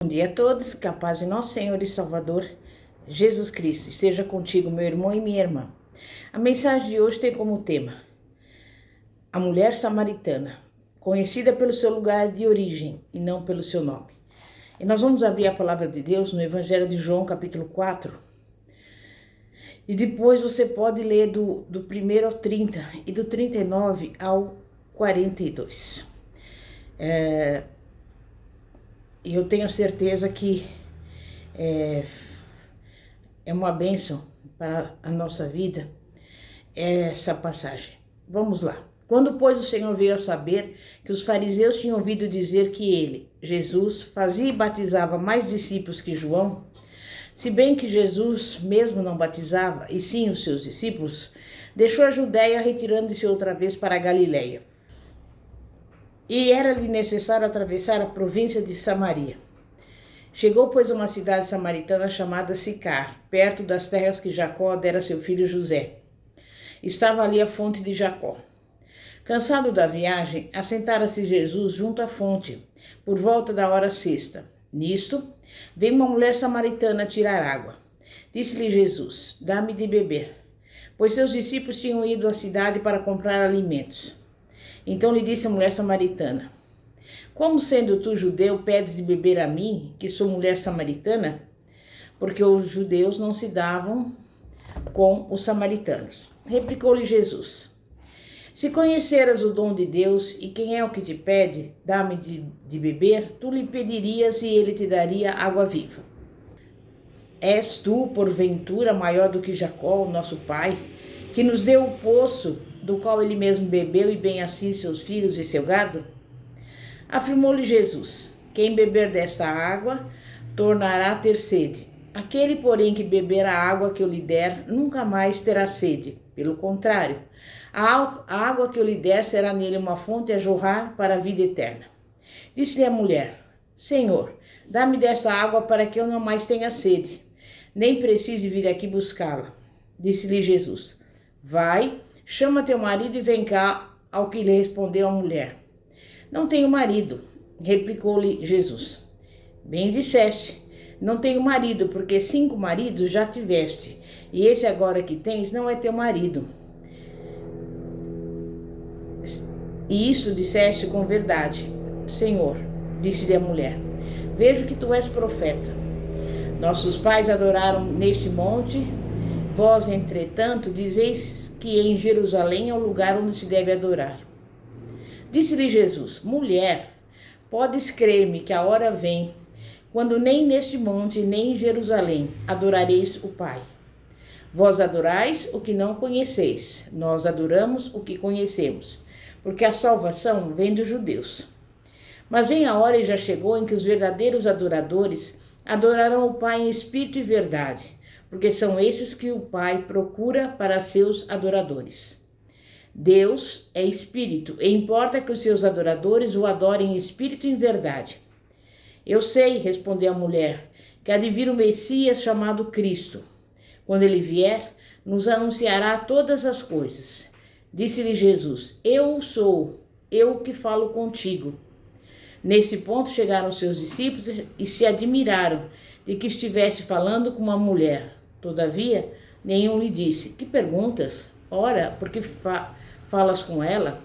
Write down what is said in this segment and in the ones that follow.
Bom dia a todos, que a paz de nosso Senhor e Salvador Jesus Cristo esteja contigo, meu irmão e minha irmã. A mensagem de hoje tem como tema a mulher samaritana, conhecida pelo seu lugar de origem e não pelo seu nome. E nós vamos abrir a palavra de Deus no Evangelho de João, capítulo 4. E depois você pode ler do 1 ao 30 e do 39 ao 42. E eu tenho certeza que é uma bênção para a nossa vida essa passagem. Vamos lá. Quando, pois, o Senhor veio a saber que os fariseus tinham ouvido dizer que ele, Jesus, fazia e batizava mais discípulos que João, se bem que Jesus mesmo não batizava, e sim os seus discípulos, deixou a Judéia, retirando-se outra vez para a Galiléia. E era-lhe necessário atravessar a província de Samaria. Chegou, pois, a uma cidade samaritana chamada Sicar, perto das terras que Jacó dera a seu filho José. Estava ali a fonte de Jacó. Cansado da viagem, assentara-se Jesus junto à fonte, por volta da hora sexta. Nisto, veio uma mulher samaritana tirar água. Disse-lhe Jesus: dá-me de beber, pois seus discípulos tinham ido à cidade para comprar alimentos. Então lhe disse a mulher samaritana: como sendo tu judeu, pedes de beber a mim, que sou mulher samaritana? Porque os judeus não se davam com os samaritanos. Replicou-lhe Jesus: se conheceras o dom de Deus e quem é o que te pede, dá-me de beber, tu lhe pedirias e ele te daria água viva. És tu, porventura, maior do que Jacó, nosso pai, que nos deu o poço do qual ele mesmo bebeu e bem assim seus filhos e seu gado? Afirmou-lhe Jesus: quem beber desta água tornará a ter sede. Aquele, porém, que beber a água que eu lhe der, nunca mais terá sede. Pelo contrário, a água que eu lhe der será nele uma fonte a jorrar para a vida eterna. Disse-lhe a mulher: Senhor, dá-me dessa água para que eu não mais tenha sede, nem precise vir aqui buscá-la. Disse-lhe Jesus: vai, chama teu marido e vem cá. Ao que lhe respondeu a mulher: não tenho marido. Replicou-lhe Jesus: bem disseste, não tenho marido, porque 5 maridos já tiveste, e esse agora que tens não é teu marido. E isso disseste com verdade. Senhor, disse-lhe a mulher, vejo que tu és profeta. Nossos pais adoraram neste monte, vós, entretanto, dizeis que em Jerusalém é o lugar onde se deve adorar. Disse-lhe Jesus: mulher, podes crer-me que a hora vem, quando nem neste monte, nem em Jerusalém adorareis o Pai. Vós adorais o que não conheceis, nós adoramos o que conhecemos, porque a salvação vem dos judeus. Mas vem a hora e já chegou em que os verdadeiros adoradores adorarão o Pai em espírito e verdade, porque são esses que o Pai procura para seus adoradores. Deus é espírito, e importa que os seus adoradores o adorem em espírito e em verdade. Eu sei, respondeu a mulher, que há de vir o Messias chamado Cristo. Quando ele vier, nos anunciará todas as coisas. Disse-lhe Jesus: eu sou, eu que falo contigo. Nesse ponto chegaram seus discípulos e se admiraram de que estivesse falando com uma mulher. Todavia, nenhum lhe disse: que perguntas? Ora, por que falas com ela?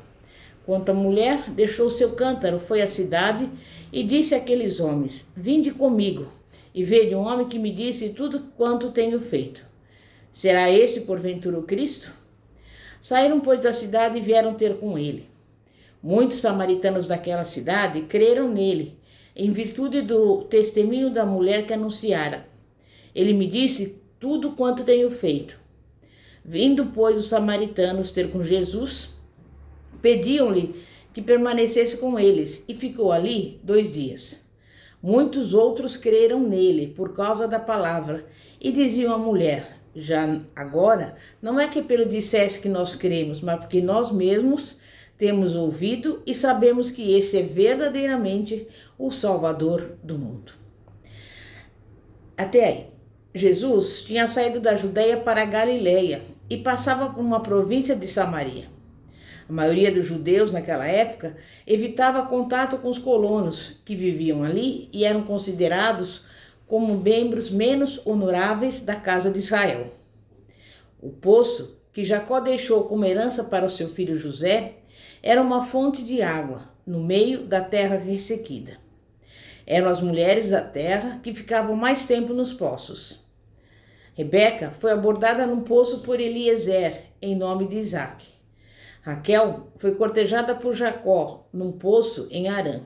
Quanto à mulher, deixou seu cântaro, foi à cidade e disse àqueles homens: vinde comigo e vede um homem que me disse tudo quanto tenho feito. Será esse, porventura, o Cristo? Saíram, pois, da cidade e vieram ter com ele. Muitos samaritanos daquela cidade creram nele, em virtude do testemunho da mulher que anunciara: ele me disse tudo quanto tenho feito. Vindo, pois, os samaritanos ter com Jesus, pediam-lhe que permanecesse com eles, e ficou ali 2 dias. Muitos outros creram nele por causa da palavra, e diziam à mulher: já agora, não é que pelo dissesse que nós cremos, mas porque nós mesmos temos ouvido e sabemos que esse é verdadeiramente o Salvador do mundo. Até aí, Jesus tinha saído da Judéia para a Galiléia e passava por uma província de Samaria. A maioria dos judeus naquela época evitava contato com os colonos que viviam ali e eram considerados como membros menos honoráveis da casa de Israel. O poço que Jacó deixou como herança para o seu filho José era uma fonte de água no meio da terra ressequida. Eram as mulheres da terra que ficavam mais tempo nos poços. Rebeca foi abordada num poço por Eliezer, em nome de Isaque. Raquel foi cortejada por Jacó, num poço em Harã.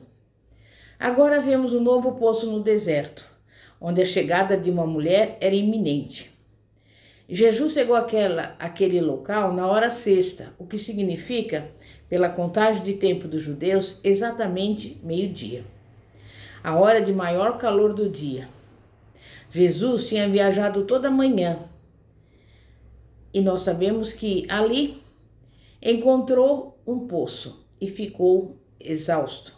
Agora vemos um novo poço no deserto, onde a chegada de uma mulher era iminente. Jesus chegou àquele local na hora sexta, o que significa, pela contagem de tempo dos judeus, exatamente meio-dia, a hora de maior calor do dia. Jesus tinha viajado toda a manhã e nós sabemos que ali encontrou um poço e ficou exausto.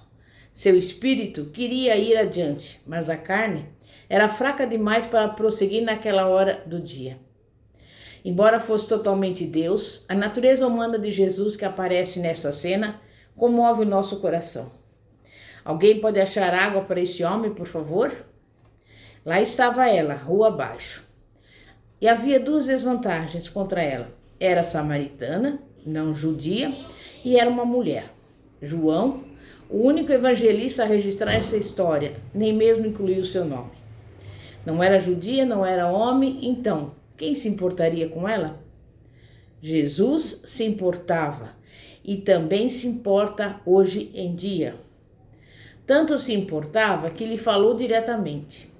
Seu espírito queria ir adiante, mas a carne era fraca demais para prosseguir naquela hora do dia. Embora fosse totalmente Deus, a natureza humana de Jesus que aparece nessa cena comove o nosso coração. Alguém pode achar água para esse homem, por favor? Lá estava ela, rua abaixo. E havia duas desvantagens contra ela. Era samaritana, não judia, e era uma mulher. João, o único evangelista a registrar essa história, nem mesmo incluiu seu nome. Não era judia, não era homem, então, quem se importaria com ela? Jesus se importava e também se importa hoje em dia. Tanto se importava que lhe falou diretamente.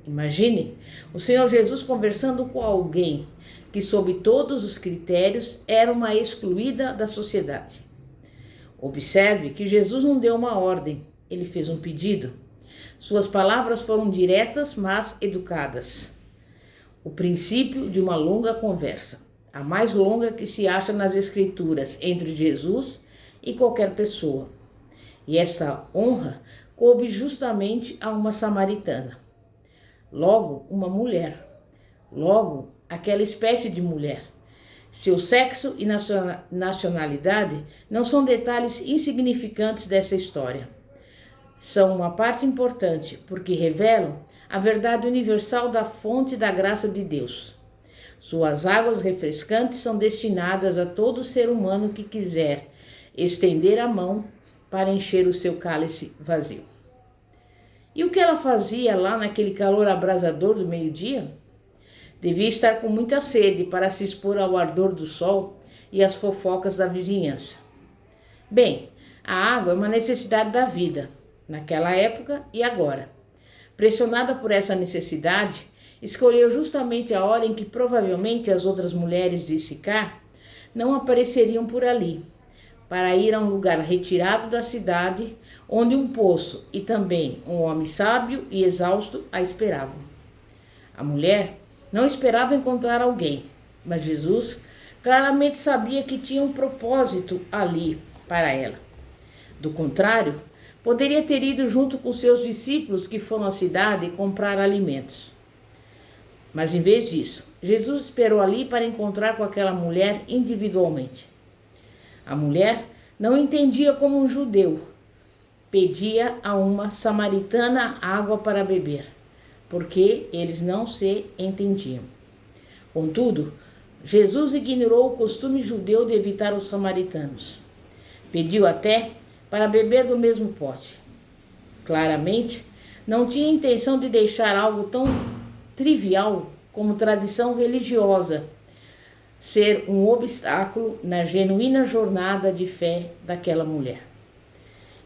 Imagine o Senhor Jesus conversando com alguém que, sob todos os critérios, era uma excluída da sociedade. Observe que Jesus não deu uma ordem, ele fez um pedido. Suas palavras foram diretas, mas educadas. O princípio de uma longa conversa, a mais longa que se acha nas Escrituras entre Jesus e qualquer pessoa. E essa honra coube justamente a uma samaritana. Logo, uma mulher. Logo, aquela espécie de mulher. Seu sexo e nacionalidade não são detalhes insignificantes dessa história. São uma parte importante, porque revelam a verdade universal da fonte da graça de Deus. Suas águas refrescantes são destinadas a todo ser humano que quiser estender a mão para encher o seu cálice vazio. E o que ela fazia lá naquele calor abrasador do meio-dia? Devia estar com muita sede para se expor ao ardor do sol e às fofocas da vizinhança. Bem, a água é uma necessidade da vida, naquela época e agora. Pressionada por essa necessidade, escolheu justamente a hora em que provavelmente as outras mulheres de Sicar não apareceriam por ali, para ir a um lugar retirado da cidade, onde um poço e também um homem sábio e exausto a esperavam. A mulher não esperava encontrar alguém, mas Jesus claramente sabia que tinha um propósito ali para ela. Do contrário, poderia ter ido junto com seus discípulos que foram à cidade comprar alimentos. Mas em vez disso, Jesus esperou ali para encontrar com aquela mulher individualmente. A mulher não entendia como um judeu pedia a uma samaritana água para beber, porque eles não se entendiam. Contudo, Jesus ignorou o costume judeu de evitar os samaritanos. Pediu até para beber do mesmo pote. Claramente, não tinha intenção de deixar algo tão trivial como tradição religiosa ser um obstáculo na genuína jornada de fé daquela mulher.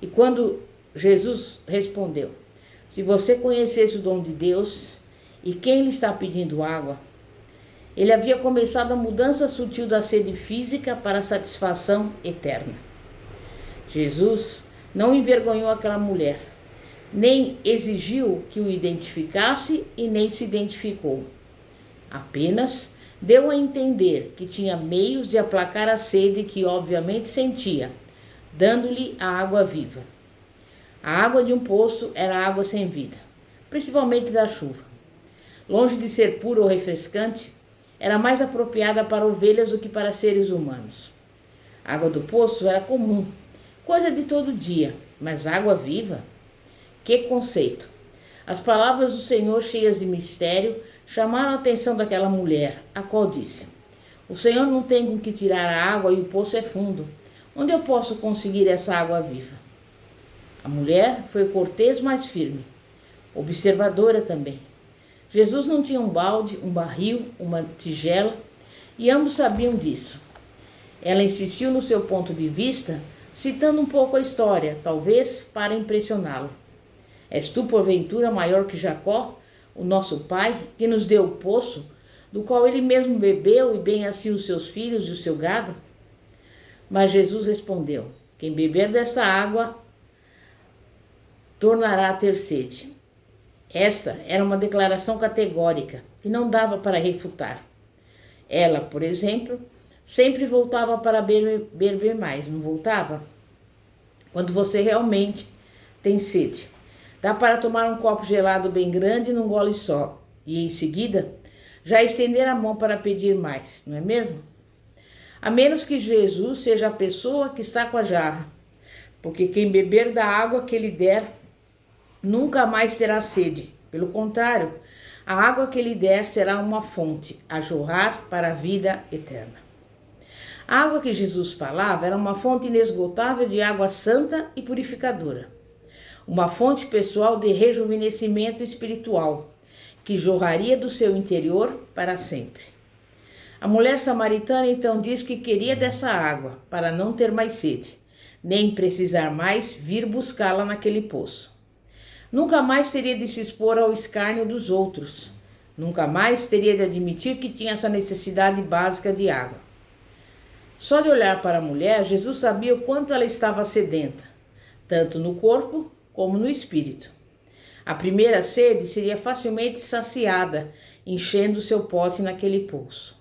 E quando Jesus respondeu: se você conhecesse o dom de Deus e quem lhe está pedindo água, ele havia começado a mudança sutil da sede física para a satisfação eterna. Jesus não envergonhou aquela mulher, nem exigiu que o identificasse e nem se identificou. Apenas deu a entender que tinha meios de aplacar a sede que obviamente sentia, dando-lhe a água viva. A água de um poço era água sem vida, principalmente da chuva. Longe de ser pura ou refrescante, era mais apropriada para ovelhas do que para seres humanos. A água do poço era comum, coisa de todo dia, mas água viva? Que conceito! As palavras do Senhor, cheias de mistério, chamaram a atenção daquela mulher, a qual disse: O Senhor não tem com que tirar a água e o poço é fundo. Onde eu posso conseguir essa água viva? A mulher foi cortês, mas firme, observadora também. Jesus não tinha um balde, um barril, uma tigela, e ambos sabiam disso. Ela insistiu no seu ponto de vista, citando um pouco a história, talvez para impressioná-lo. És tu, porventura, maior que Jacó, o nosso pai, que nos deu o poço, do qual ele mesmo bebeu, e bem assim os seus filhos e o seu gado? Mas Jesus respondeu: Quem beber dessa água tornará a ter sede. Esta era uma declaração categórica, que não dava para refutar. Ela, por exemplo, sempre voltava para beber mais, não voltava? Quando você realmente tem sede, dá para tomar um copo gelado bem grande num gole só, e em seguida já estender a mão para pedir mais, não é mesmo? A menos que Jesus seja a pessoa que está com a jarra, porque quem beber da água que ele der nunca mais terá sede. Pelo contrário, a água que lhe der será uma fonte a jorrar para a vida eterna. A água que Jesus falava era uma fonte inesgotável de água santa e purificadora. Uma fonte pessoal de rejuvenescimento espiritual, que jorraria do seu interior para sempre. A mulher samaritana então diz que queria dessa água para não ter mais sede, nem precisar mais vir buscá-la naquele poço. Nunca mais teria de se expor ao escárnio dos outros. Nunca mais teria de admitir que tinha essa necessidade básica de água. Só de olhar para a mulher, Jesus sabia o quanto ela estava sedenta, tanto no corpo como no espírito. A primeira sede seria facilmente saciada, enchendo seu pote naquele poço.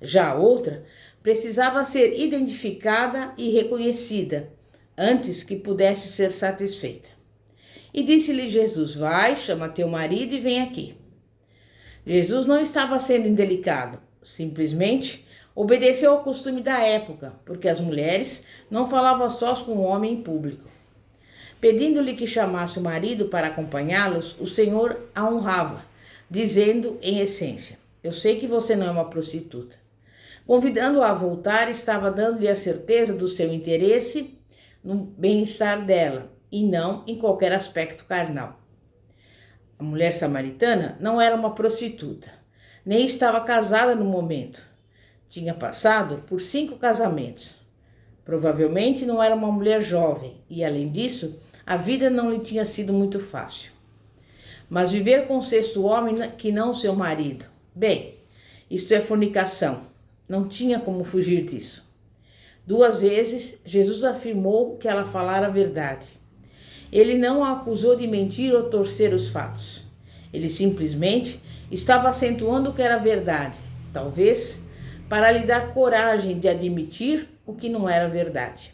Já a outra precisava ser identificada e reconhecida, antes que pudesse ser satisfeita. E disse-lhe Jesus: Vai, chama teu marido e vem aqui. Jesus não estava sendo indelicado, simplesmente obedeceu ao costume da época, porque as mulheres não falavam sós com o homem em público. Pedindo-lhe que chamasse o marido para acompanhá-los, o Senhor a honrava, dizendo em essência: Eu sei que você não é uma prostituta. Convidando-a a voltar, estava dando-lhe a certeza do seu interesse no bem-estar dela, e não em qualquer aspecto carnal. A mulher samaritana não era uma prostituta, nem estava casada no momento. Tinha passado por 5 casamentos. Provavelmente não era uma mulher jovem e, além disso, a vida não lhe tinha sido muito fácil. Mas viver com o 6º homem que não seu marido, bem, isto é fornicação. Não tinha como fugir disso. 2 vezes, Jesus afirmou que ela falara a verdade. Ele não a acusou de mentir ou torcer os fatos. Ele simplesmente estava acentuando o que era verdade, talvez para lhe dar coragem de admitir o que não era verdade.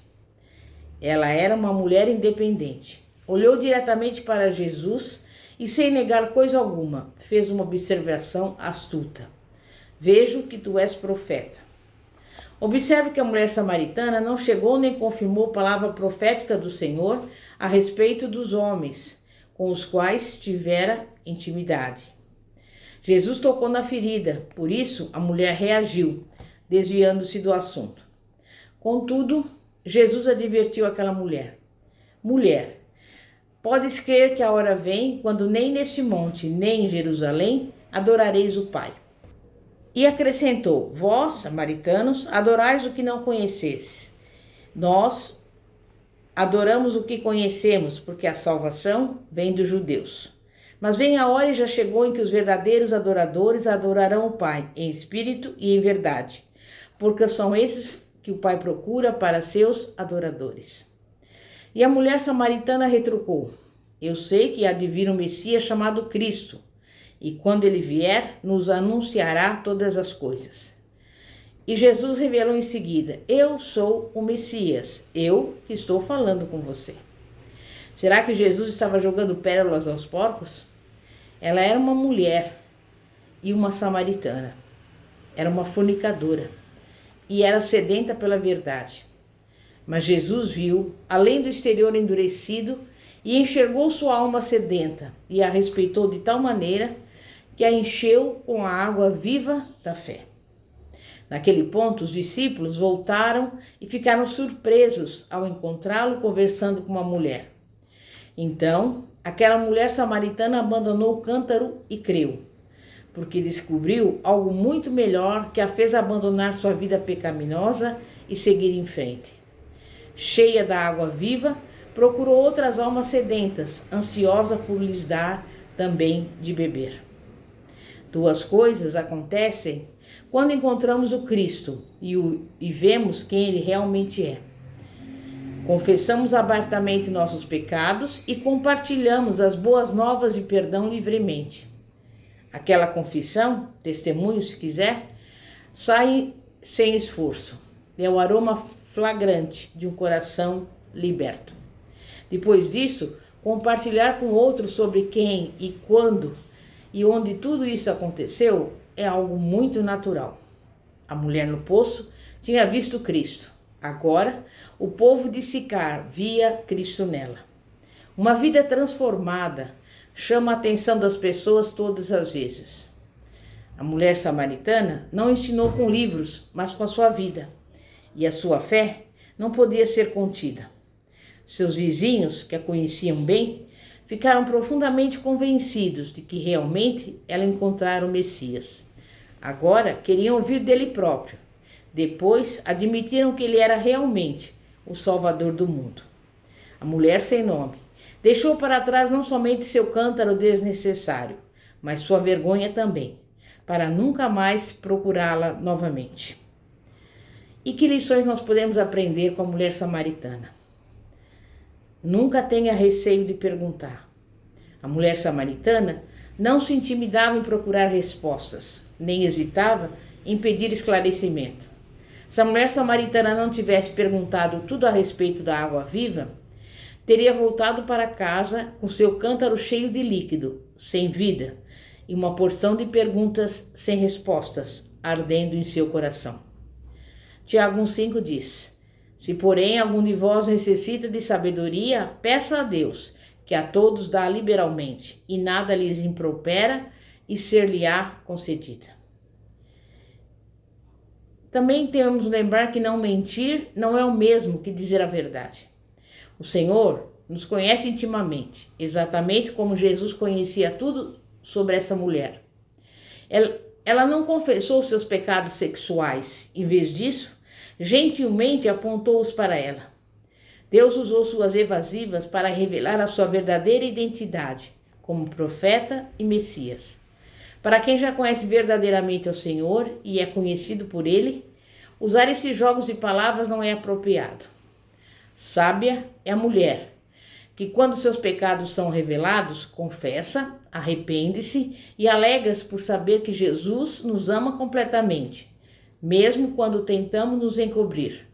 Ela era uma mulher independente. Olhou diretamente para Jesus e, sem negar coisa alguma, fez uma observação astuta. Vejo que tu és profeta. Observe que a mulher samaritana não chegou nem confirmou a palavra profética do Senhor a respeito dos homens com os quais tivera intimidade. Jesus tocou na ferida, por isso a mulher reagiu, desviando-se do assunto. Contudo, Jesus advertiu aquela mulher: Mulher, podes crer que a hora vem quando nem neste monte, nem em Jerusalém adorareis o Pai. E acrescentou: Vós, samaritanos, adorais o que não conheceis. Nós adoramos o que conhecemos, porque a salvação vem dos judeus. Mas vem a hora e já chegou em que os verdadeiros adoradores adorarão o Pai, em espírito e em verdade, porque são esses que o Pai procura para seus adoradores. E a mulher samaritana retrucou: Eu sei que há de vir um Messias chamado Cristo, e quando ele vier, nos anunciará todas as coisas. E Jesus revelou em seguida: Eu sou o Messias, eu que estou falando com você. Será que Jesus estava jogando pérolas aos porcos? Ela era uma mulher e uma samaritana. Era uma fornicadora e era sedenta pela verdade. Mas Jesus viu, além do exterior endurecido, e enxergou sua alma sedenta, e a respeitou de tal maneira que a encheu com a água viva da fé. Naquele ponto, os discípulos voltaram e ficaram surpresos ao encontrá-lo conversando com uma mulher. Então, aquela mulher samaritana abandonou o cântaro e creu, porque descobriu algo muito melhor que a fez abandonar sua vida pecaminosa e seguir em frente. Cheia da água viva, procurou outras almas sedentas, ansiosa por lhes dar também de beber. Duas coisas acontecem quando encontramos o Cristo e vemos quem Ele realmente é. Confessamos abertamente nossos pecados e compartilhamos as boas novas de perdão livremente. Aquela confissão, testemunho se quiser, sai sem esforço. É o aroma flagrante de um coração liberto. Depois disso, compartilhar com outros sobre quem e quando e onde tudo isso aconteceu é algo muito natural. A mulher no poço tinha visto Cristo. Agora, o povo de Sicar via Cristo nela. Uma vida transformada chama a atenção das pessoas todas as vezes. A mulher samaritana não ensinou com livros, mas com a sua vida. E a sua fé não podia ser contida. Seus vizinhos, que a conheciam bem, ficaram profundamente convencidos de que realmente ela encontrara o Messias. Agora queriam ouvir dele próprio. Depois admitiram que ele era realmente o Salvador do mundo. A mulher sem nome deixou para trás não somente seu cântaro desnecessário, mas sua vergonha também, para nunca mais procurá-la novamente. E que lições nós podemos aprender com a mulher samaritana? Nunca tenha receio de perguntar. A mulher samaritana não se intimidava em procurar respostas, nem hesitava em pedir esclarecimento. Se a mulher samaritana não tivesse perguntado tudo a respeito da água viva, teria voltado para casa com seu cântaro cheio de líquido, sem vida, e uma porção de perguntas sem respostas, ardendo em seu coração. Tiago 1,5 diz: se porém algum de vós necessita de sabedoria, peça a Deus, que a todos dá liberalmente, e nada lhes impropera, e ser-lhe-á concedida. Também temos que lembrar que não mentir não é o mesmo que dizer a verdade. O Senhor nos conhece intimamente, exatamente como Jesus conhecia tudo sobre essa mulher. Ela não confessou seus pecados sexuais. Em vez disso, gentilmente apontou-os para ela. Deus usou suas evasivas para revelar a sua verdadeira identidade como profeta e Messias. Para quem já conhece verdadeiramente ao Senhor e é conhecido por Ele, usar esses jogos de palavras não é apropriado. Sábia é a mulher que, quando seus pecados são revelados, confessa, arrepende-se e alegra-se por saber que Jesus nos ama completamente, mesmo quando tentamos nos encobrir.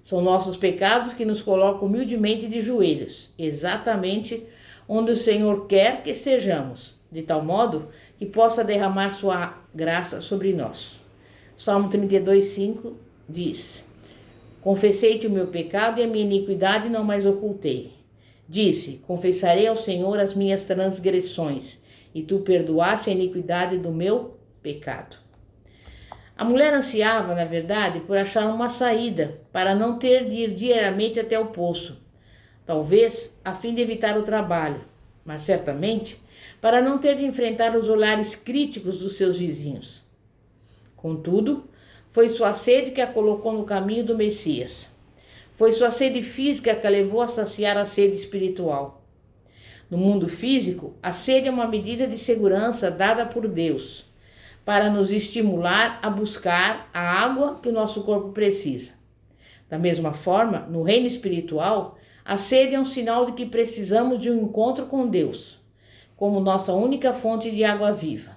São nossos pecados que nos colocam humildemente de joelhos, exatamente onde o Senhor quer que estejamos, de tal modo que possa derramar sua graça sobre nós. Salmo 32:5 diz: confessei-te o meu pecado e a minha iniquidade não mais ocultei. Disse: confessarei ao Senhor as minhas transgressões, e tu perdoaste a iniquidade do meu pecado. A mulher ansiava, na verdade, por achar uma saída, para não ter de ir diariamente até o poço. Talvez a fim de evitar o trabalho, mas certamente para não ter de enfrentar os olhares críticos dos seus vizinhos. Contudo, foi sua sede que a colocou no caminho do Messias. Foi sua sede física que a levou a saciar a sede espiritual. No mundo físico, a sede é uma medida de segurança dada por Deus, para nos estimular a buscar a água que o nosso corpo precisa. Da mesma forma, no reino espiritual, a sede é um sinal de que precisamos de um encontro com Deus, como nossa única fonte de água viva.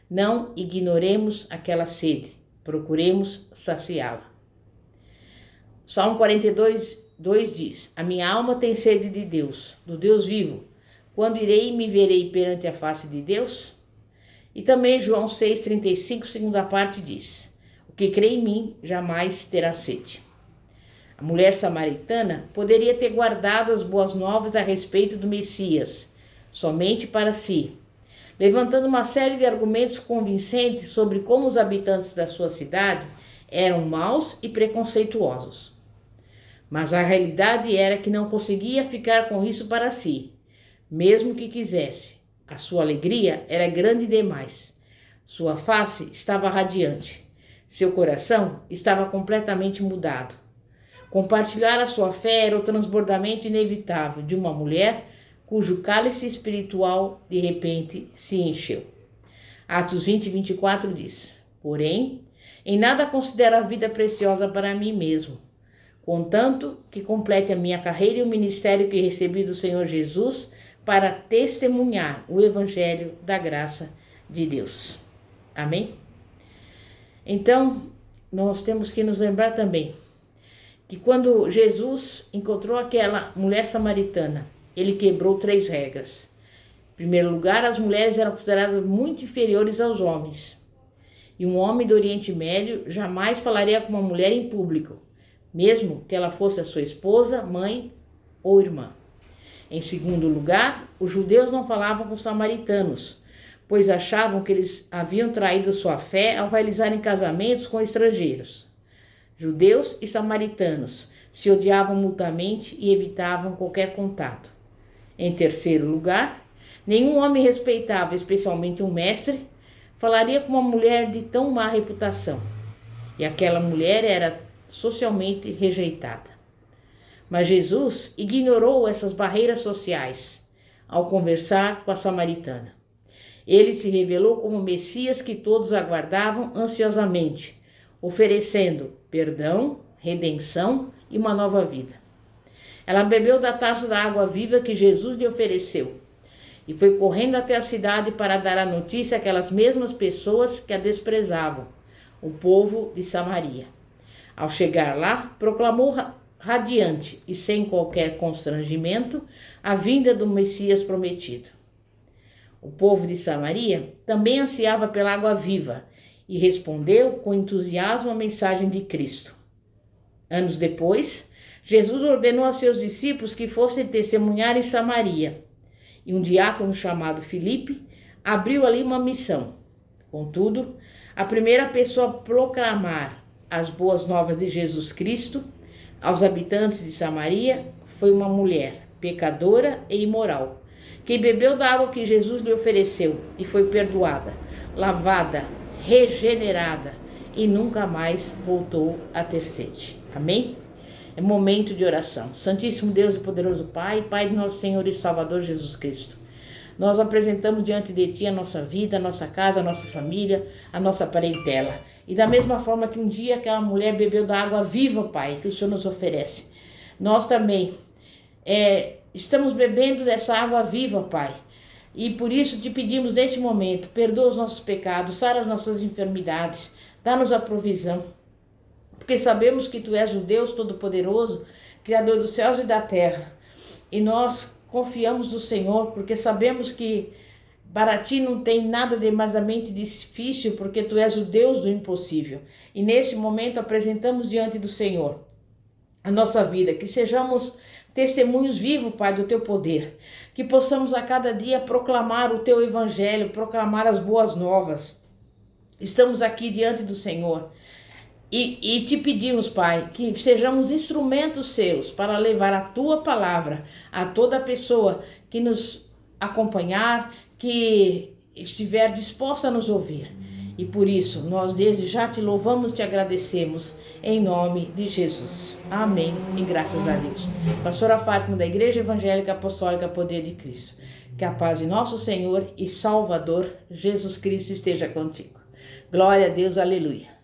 Não ignoremos aquela sede, procuremos saciá-la. Salmo 42:2 diz: a minha alma tem sede de Deus, do Deus vivo. Quando irei e me verei perante a face de Deus? E também João 6,35, segunda parte, diz: o que crê em mim jamais terá sede. A mulher samaritana poderia ter guardado as boas novas a respeito do Messias, somente para si, levantando uma série de argumentos convincentes sobre como os habitantes da sua cidade eram maus e preconceituosos. Mas a realidade era que não conseguia ficar com isso para si, mesmo que quisesse. A sua alegria era grande demais. Sua face estava radiante. Seu coração estava completamente mudado. Compartilhar a sua fé era o transbordamento inevitável de uma mulher cujo cálice espiritual de repente se encheu. Atos 20, 24 diz: Porém, em nada considero a vida preciosa para mim mesmo, contanto que complete a minha carreira e o ministério que recebi do Senhor Jesus para testemunhar o evangelho da graça de Deus. Amém? Então, nós temos que nos lembrar também que quando Jesus encontrou aquela mulher samaritana, ele quebrou 3 regras. Em primeiro lugar, as mulheres eram consideradas muito inferiores aos homens. E um homem do Oriente Médio jamais falaria com uma mulher em público, mesmo que ela fosse a sua esposa, mãe ou irmã. Em segundo lugar, os judeus não falavam com os samaritanos, pois achavam que eles haviam traído sua fé ao realizarem casamentos com estrangeiros. Judeus e samaritanos se odiavam mutuamente e evitavam qualquer contato. Em terceiro lugar, nenhum homem respeitável, especialmente um mestre, falaria com uma mulher de tão má reputação. E aquela mulher era socialmente rejeitada. Mas Jesus ignorou essas barreiras sociais ao conversar com a samaritana. Ele se revelou como o Messias que todos aguardavam ansiosamente, oferecendo perdão, redenção e uma nova vida. Ela bebeu da taça da água viva que Jesus lhe ofereceu e foi correndo até a cidade para dar a notícia àquelas mesmas pessoas que a desprezavam, o povo de Samaria. Ao chegar lá, proclamou radiante e sem qualquer constrangimento a vinda do Messias prometido. O povo de Samaria também ansiava pela água viva e respondeu com entusiasmo à mensagem de Cristo. Anos depois, Jesus ordenou a seus discípulos que fossem testemunhar em Samaria, e um diácono chamado Filipe abriu ali uma missão. Contudo, a primeira pessoa a proclamar as boas novas de Jesus Cristo aos habitantes de Samaria foi uma mulher pecadora e imoral, que bebeu da água que Jesus lhe ofereceu e foi perdoada, lavada, regenerada e nunca mais voltou a ter sede. Amém? É momento de oração. Santíssimo Deus e poderoso Pai, Pai de nosso Senhor e Salvador Jesus Cristo, nós apresentamos diante de Ti a nossa vida, a nossa casa, a nossa família, a nossa parentela. E da mesma forma que um dia aquela mulher bebeu da água viva, Pai, que o Senhor nos oferece, nós também estamos bebendo dessa água viva, Pai. E por isso te pedimos neste momento, perdoa os nossos pecados, sara as nossas enfermidades, dá-nos a provisão. Porque sabemos que Tu és o Deus Todo-Poderoso, Criador dos céus e da terra. E nós confiamos no Senhor, porque sabemos que para Ti não tem nada demasiadamente difícil, porque Tu és o Deus do impossível. E neste momento apresentamos diante do Senhor a nossa vida, que sejamos testemunhos vivos, Pai, do Teu poder, que possamos a cada dia proclamar o Teu Evangelho, proclamar as boas novas. Estamos aqui diante do Senhor e te pedimos, Pai, que sejamos instrumentos Seus para levar a Tua palavra a toda pessoa que nos acompanhar, que estiver disposta a nos ouvir. E por isso, nós desde já Te louvamos, Te agradecemos, em nome de Jesus. Amém e graças a Deus. Pastora Fátima, da Igreja Evangélica Apostólica Poder de Cristo. Que a paz de nosso Senhor e Salvador, Jesus Cristo, esteja contigo. Glória a Deus, aleluia.